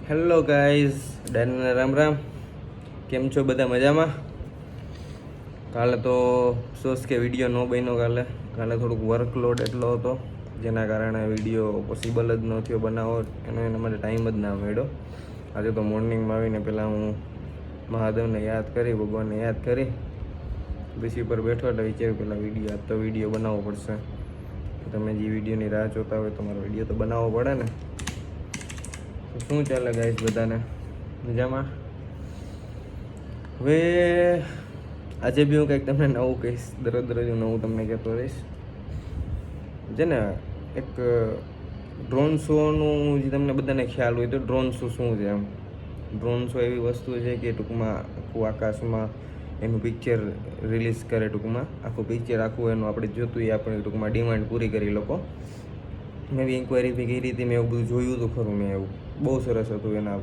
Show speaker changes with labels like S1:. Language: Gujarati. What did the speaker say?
S1: હેલો ગાઈઝ, ડાયનાને રામ રામ. કેમ છો બધા? મજામાં? કાલે તો સોસ કે વિડીયો ન બન્યો. કાલે થોડુંક વર્કલોડ એટલો હતો જેના કારણે વિડીયો પોસિબલ જ ન થયો બનાવવો. એના માટે ટાઈમ જ ના મળ્યો. આજે તો મોર્નિંગમાં આવીને પહેલાં હું મહાદેવને યાદ કરી, ભગવાનને યાદ કરી ઋષિ પર બેઠો એટલે વિચાર્યું પહેલાં વિડીયો તો વિડીયો બનાવવો પડશે. તમે જે વિડીયોની રાહ જોતા હોય તો મારો વિડીયો તો બનાવવો પડે ને. શું ચાલે ગાઈસ? બધાને મજામાં? હવે આજે બી હું કંઈક તમને નવું કહીશ. દરરોજ હું નવું તમને કહેતો રહીશ. છે ને એક ડ્રોન શોનું જે તમને બધાને ખ્યાલ હોય તો ડ્રોન શો શું છે એમ. ડ્રોન શો એવી વસ્તુ છે કે ટૂંકમાં આખું આકાશમાં એનું પિક્ચર રિલીઝ કરે. ટૂંકમાં આખું પિક્ચર આખું એનું આપણે જોતું એ આપણે ટૂંકમાં ડિમાન્ડ પૂરી કરી લોકો. મેં બી ઇન્ક્વાયરી બી કરી હતી, મેં એવું બધું જોયું હતું ખરું. મેં એવું બહુ સરસ હતું. એના